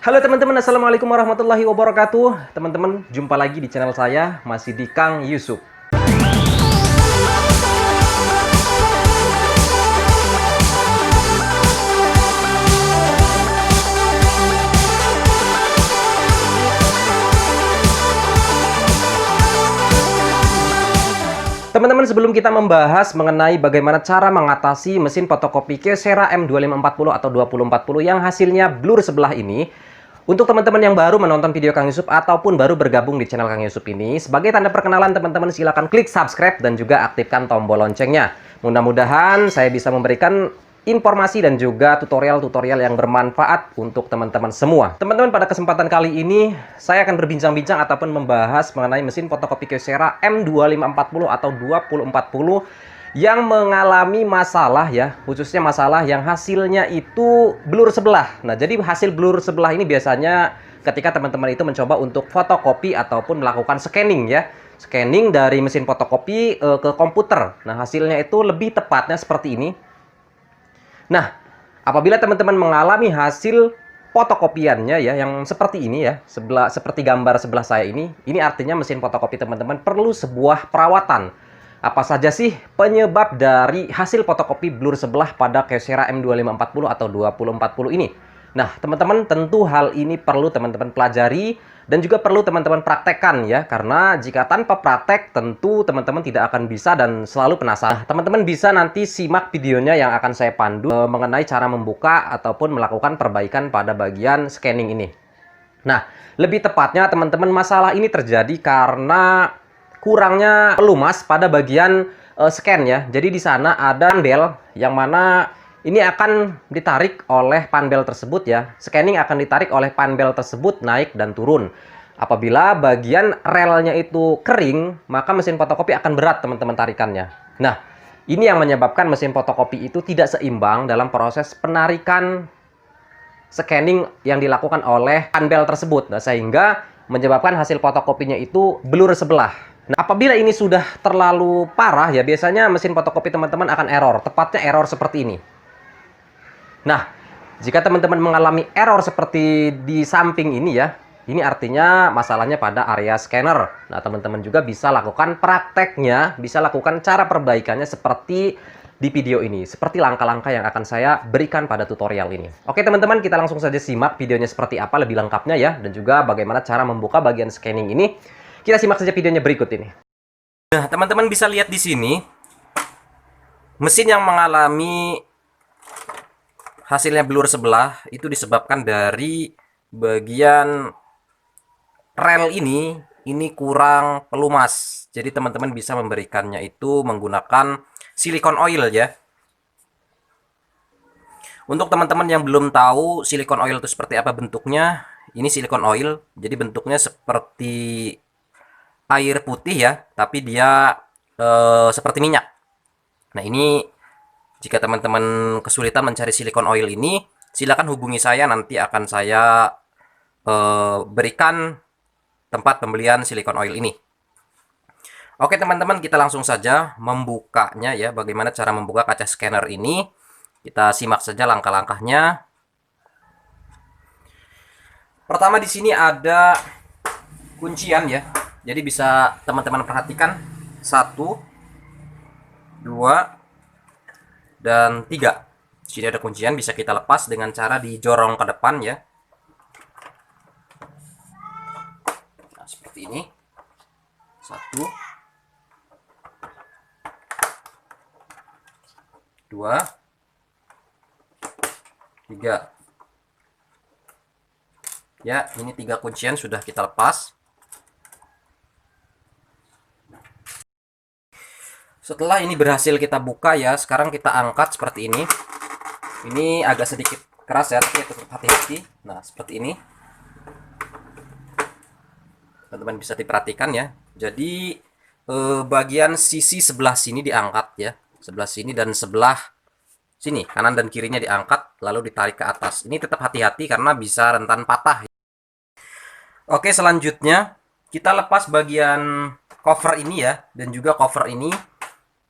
Halo teman-teman, assalamualaikum warahmatullahi wabarakatuh. Teman-teman, jumpa lagi di channel saya, masih di Kang Yusuf. Teman-teman, sebelum kita membahas mengenai bagaimana cara mengatasi mesin fotokopi Kyocera M2540 atau 2040 yang hasilnya blur sebelah ini, untuk teman-teman yang baru menonton video Kang Yusuf ataupun baru bergabung di channel Kang Yusuf ini, sebagai tanda perkenalan teman-teman silahkan klik subscribe dan juga aktifkan tombol loncengnya. Mudah-mudahan saya bisa memberikan informasi dan juga tutorial-tutorial yang bermanfaat untuk teman-teman semua. Teman-teman, pada kesempatan kali ini saya akan berbincang-bincang ataupun membahas mengenai mesin fotokopi Kyocera M2540 atau 2040 yang mengalami masalah ya, khususnya masalah yang hasilnya itu blur sebelah. Nah, jadi hasil blur sebelah ini biasanya ketika teman-teman itu mencoba untuk fotokopi ataupun melakukan scanning ya. Scanning dari mesin fotokopi ke komputer. Nah, hasilnya itu lebih tepatnya seperti ini. Nah, apabila teman-teman mengalami hasil fotokopiannya ya yang seperti ini ya, seperti gambar sebelah saya ini artinya mesin fotokopi teman-teman perlu sebuah perawatan. Apa saja sih penyebab dari hasil fotokopi blur sebelah pada Kyocera M2540 atau 2040 ini? Nah, teman-teman, tentu hal ini perlu teman-teman pelajari dan juga perlu teman-teman praktekkan ya, karena jika tanpa praktek tentu teman-teman tidak akan bisa dan selalu penasaran. Teman-teman bisa nanti simak videonya yang akan saya pandu mengenai cara membuka ataupun melakukan perbaikan pada bagian scanning ini. Nah, lebih tepatnya teman-teman, masalah ini terjadi karena kurangnya pelumas pada bagian scan ya. Jadi di sana ada panbel yang mana ini akan ditarik oleh panbel tersebut ya. Scanning akan ditarik oleh panbel tersebut naik dan turun. Apabila bagian relnya itu kering, maka mesin fotokopi akan berat teman-teman tarikannya. Nah, ini yang menyebabkan mesin fotokopi itu tidak seimbang dalam proses penarikan scanning yang dilakukan oleh panbel tersebut. Nah, sehingga menyebabkan hasil fotokopinya itu blur sebelah. Nah, apabila ini sudah terlalu parah ya, biasanya mesin fotokopi teman-teman akan error. Tepatnya error seperti ini. Nah, jika teman-teman mengalami error seperti di samping ini ya, ini artinya masalahnya pada area scanner. Nah, teman-teman juga bisa lakukan prakteknya, bisa lakukan cara perbaikannya seperti di video ini, seperti langkah-langkah yang akan saya berikan pada tutorial ini. Oke teman-teman, kita langsung saja simak videonya seperti apa lebih lengkapnya ya, dan juga bagaimana cara membuka bagian scanning ini. Kita simak saja videonya berikut ini. Nah, teman-teman bisa lihat di sini, mesin yang mengalami hasilnya blur sebelah itu disebabkan dari bagian rel ini kurang pelumas. Jadi teman-teman bisa memberikannya itu menggunakan silikon oil ya. Untuk teman-teman yang belum tahu silikon oil itu seperti apa bentuknya, ini silikon oil. Jadi bentuknya seperti air putih ya, tapi dia seperti minyak. Nah, ini jika teman-teman kesulitan mencari silikon oil ini, silakan hubungi saya, nanti akan saya berikan tempat pembelian silikon oil ini. Oke teman-teman, kita langsung saja membukanya ya. Bagaimana cara membuka kaca scanner ini? Kita simak saja langkah-langkahnya. Pertama di sini ada kuncian ya. Jadi bisa teman-teman perhatikan 1, 2, dan 3. Di sini ada kuncian, bisa kita lepas dengan cara dijorong ke depan ya. Nah, seperti ini. 1, 2, 3. Ya, ini 3 kuncian sudah kita lepas. Setelah ini berhasil kita buka ya, sekarang kita angkat seperti ini. Ini agak sedikit keras ya, tapi tetap hati-hati. Nah, seperti ini. Teman-teman bisa diperhatikan ya. Jadi bagian sisi sebelah sini diangkat ya. Sebelah sini dan sebelah sini, kanan dan kirinya diangkat lalu ditarik ke atas. Ini tetap hati-hati karena bisa rentan patah. Oke, selanjutnya kita lepas bagian cover ini ya, dan juga cover ini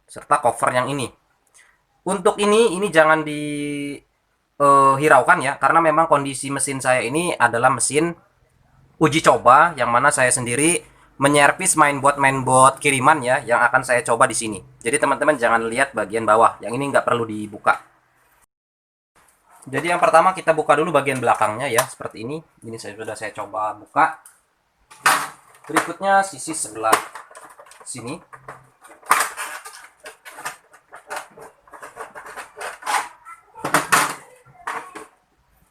serta cover yang ini. Untuk ini jangan hiraukan ya, karena memang kondisi mesin saya ini adalah mesin uji coba yang mana saya sendiri menyervis mainboard kiriman ya, yang akan saya coba di sini. Jadi teman-teman jangan lihat bagian bawah, yang ini nggak perlu dibuka. Jadi yang pertama kita buka dulu bagian belakangnya ya, seperti ini. Ini sudah saya coba buka. Berikutnya sisi sebelah sini.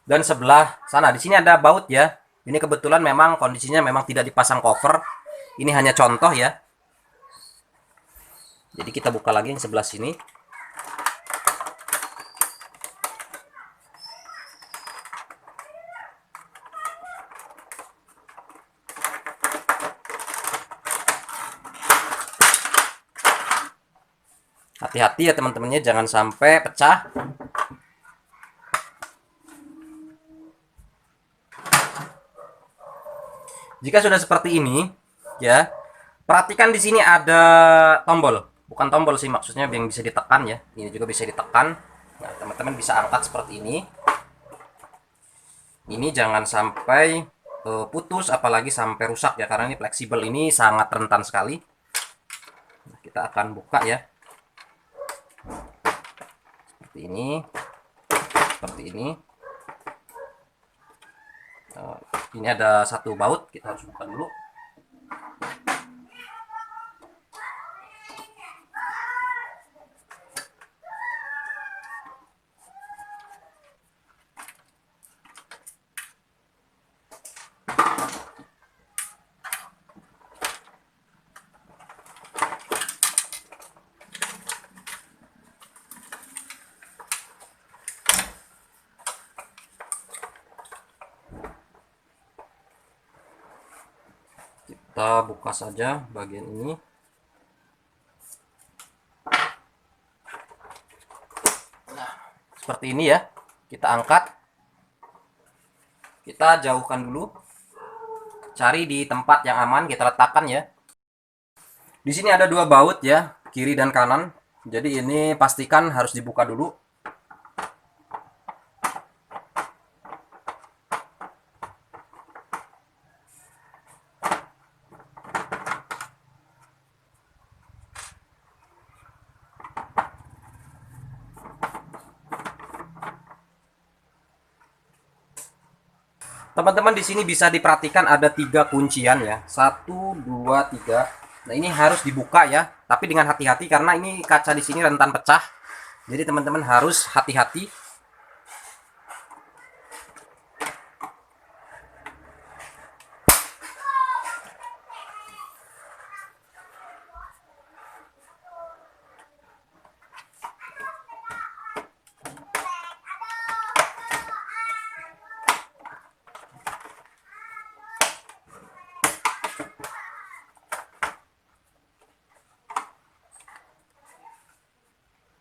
Dan sebelah sana, di sini ada baut ya. Ini kebetulan memang kondisinya memang tidak dipasang cover. Ini hanya contoh ya. Jadi kita buka lagi yang sebelah sini. Hati-hati ya teman-temannya, jangan sampai pecah. Jika sudah seperti ini, ya, perhatikan di sini ada tombol. Bukan tombol sih, maksudnya yang bisa ditekan ya. Ini juga bisa ditekan. Nah, teman-teman bisa angkat seperti ini. Ini jangan sampai putus, apalagi sampai rusak ya, karena ini fleksibel, ini sangat rentan sekali. Nah, kita akan buka ya. Seperti ini. Seperti ini. Ini ada satu baut, kita harus buka dulu. Kita buka saja bagian ini. Nah, seperti ini ya. Kita angkat. Kita jauhkan dulu. Cari di tempat yang aman, kita letakkan ya. Di sini ada dua baut ya, kiri dan kanan. Jadi ini pastikan harus dibuka dulu. Teman-teman di sini bisa diperhatikan ada 3 kuncian ya. 1, 2, 3. Nah, ini harus dibuka ya, tapi dengan hati-hati karena ini kaca di sini rentan pecah. Jadi teman-teman harus hati-hati.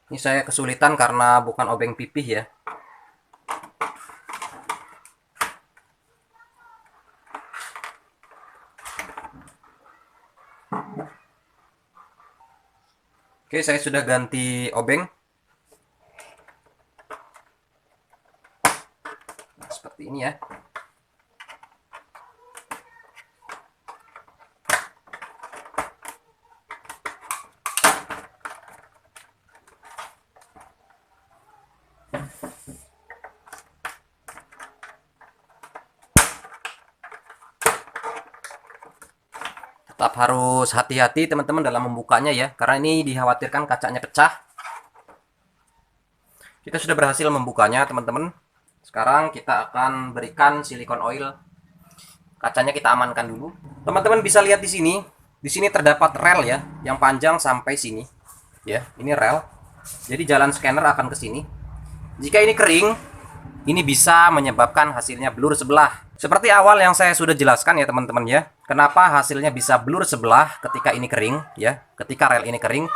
Ini saya kesulitan karena bukan obeng pipih ya. Oke, saya sudah ganti obeng. Nah, seperti ini ya. Tetap harus hati-hati teman-teman dalam membukanya ya, karena ini dikhawatirkan kacanya pecah. Kita sudah berhasil membukanya teman-teman. Sekarang kita akan berikan silikon oil. Kacanya kita amankan dulu. Teman-teman bisa lihat di sini. Di sini terdapat rel ya, yang panjang sampai sini. Ya, ini rel. Jadi jalan scanner akan ke sini. Jika ini kering, ini bisa menyebabkan hasilnya blur sebelah. Seperti awal yang saya sudah jelaskan ya teman-teman ya. Kenapa hasilnya bisa blur sebelah ketika ini kering ya, ketika rel ini kering.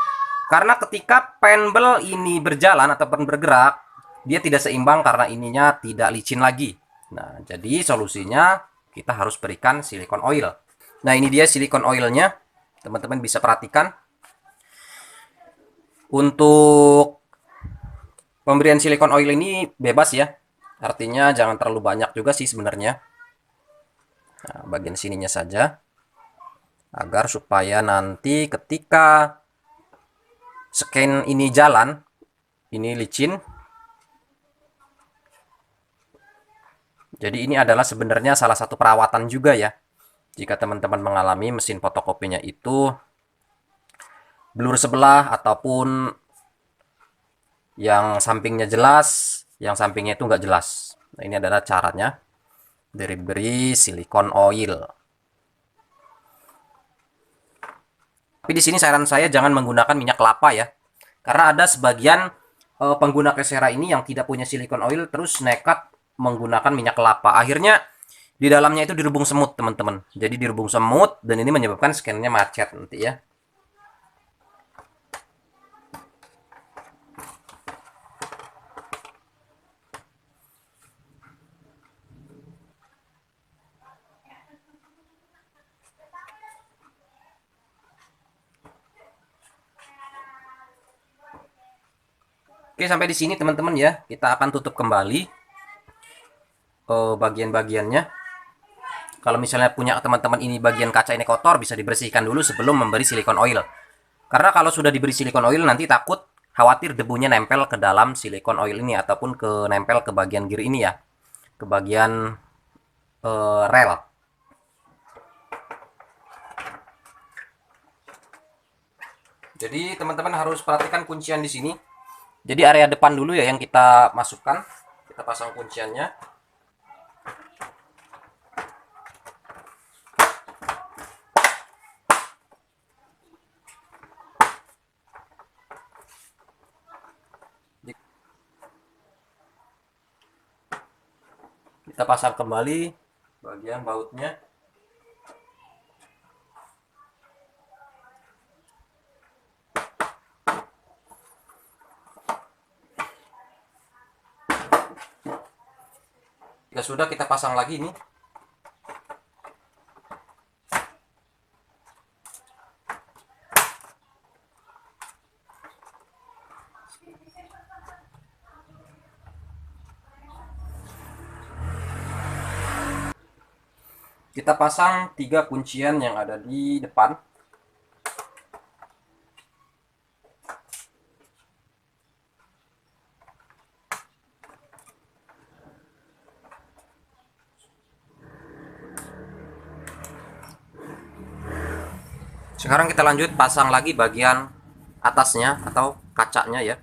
Karena ketika penbel ini berjalan ataupun bergerak, dia tidak seimbang karena ininya tidak licin lagi. Nah, jadi solusinya kita harus berikan silikon oil. Nah, ini dia silikon oilnya. Teman-teman bisa perhatikan. Untuk pemberian silikon oil ini bebas ya. Artinya jangan terlalu banyak juga sih sebenarnya. Nah, bagian sininya saja. Agar supaya nanti ketika scan ini jalan, ini licin. Jadi ini adalah sebenarnya salah satu perawatan juga ya. Jika teman-teman mengalami mesin fotokopinya itu blur sebelah ataupun yang sampingnya jelas, yang sampingnya itu nggak jelas. Nah, ini adalah caranya. Diberi silikon oil. Tapi di sini saran saya jangan menggunakan minyak kelapa ya. Karena ada sebagian pengguna Kyocera ini yang tidak punya silikon oil terus nekat menggunakan minyak kelapa. Akhirnya di dalamnya itu dirubung semut, teman-teman. Jadi dirubung semut dan ini menyebabkan scannya macet nanti ya. Oke, sampai di sini teman-teman ya. Kita akan tutup kembali bagian-bagiannya. Kalau misalnya punya teman-teman ini bagian kaca ini kotor, bisa dibersihkan dulu sebelum memberi silikon oil. Karena kalau sudah diberi silikon oil nanti takut khawatir debunya nempel ke dalam silikon oil ini ataupun nempel ke bagian gear ini ya. Ke bagian rel. Jadi teman-teman harus perhatikan kuncian di sini. Jadi area depan dulu ya yang kita masukkan. Kita pasang kunciannya. Kita pasang kembali bagian bautnya. Jika sudah, kita pasang lagi ini. Kita pasang 3 kuncian yang ada di depan. Sekarang kita lanjut pasang lagi bagian atasnya atau kacanya ya.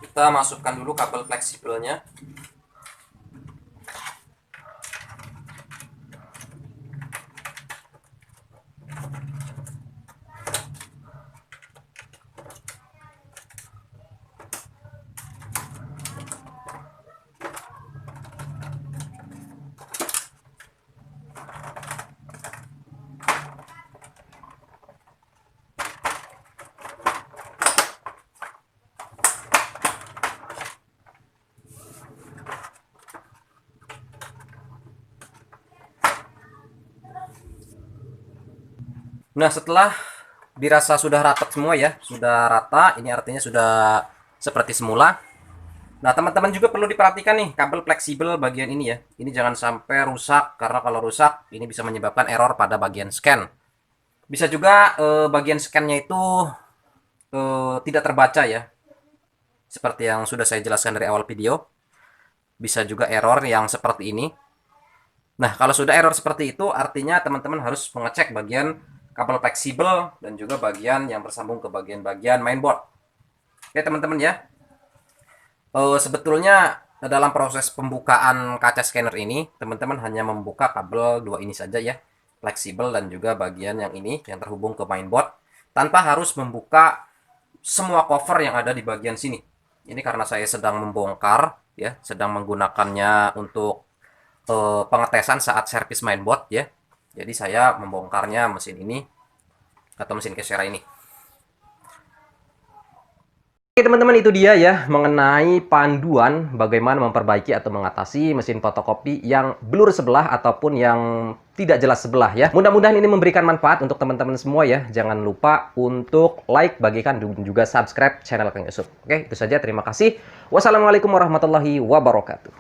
Kita masukkan dulu kabel fleksibelnya. Nah, setelah dirasa sudah rata semua ya, sudah rata, ini artinya sudah seperti semula. Nah, teman-teman juga perlu diperhatikan nih, kabel fleksibel bagian ini ya. Ini jangan sampai rusak, karena kalau rusak, ini bisa menyebabkan error pada bagian scan. Bisa juga bagian scan-nya itu tidak terbaca ya. Seperti yang sudah saya jelaskan dari awal video. Bisa juga error yang seperti ini. Nah, kalau sudah error seperti itu, artinya teman-teman harus mengecek bagian kabel fleksibel dan juga bagian yang bersambung ke bagian-bagian mainboard. Oke, teman-teman ya. Sebetulnya dalam proses pembukaan kaca scanner ini, teman-teman hanya membuka kabel 2 ini saja ya. Fleksibel dan juga bagian yang ini yang terhubung ke mainboard tanpa harus membuka semua cover yang ada di bagian sini. Ini karena saya sedang membongkar ya, sedang menggunakannya untuk pengetesan saat servis mainboard ya. Jadi saya membongkarnya mesin ini atau mesin Kyocera ini. Oke teman-teman, itu dia ya mengenai panduan bagaimana memperbaiki atau mengatasi mesin fotokopi yang blur sebelah ataupun yang tidak jelas sebelah ya. Mudah-mudahan ini memberikan manfaat untuk teman-teman semua ya. Jangan lupa untuk like, bagikan, dan juga subscribe channel Kang Yusuf. Oke, itu saja. Terima kasih. Wassalamualaikum warahmatullahi wabarakatuh.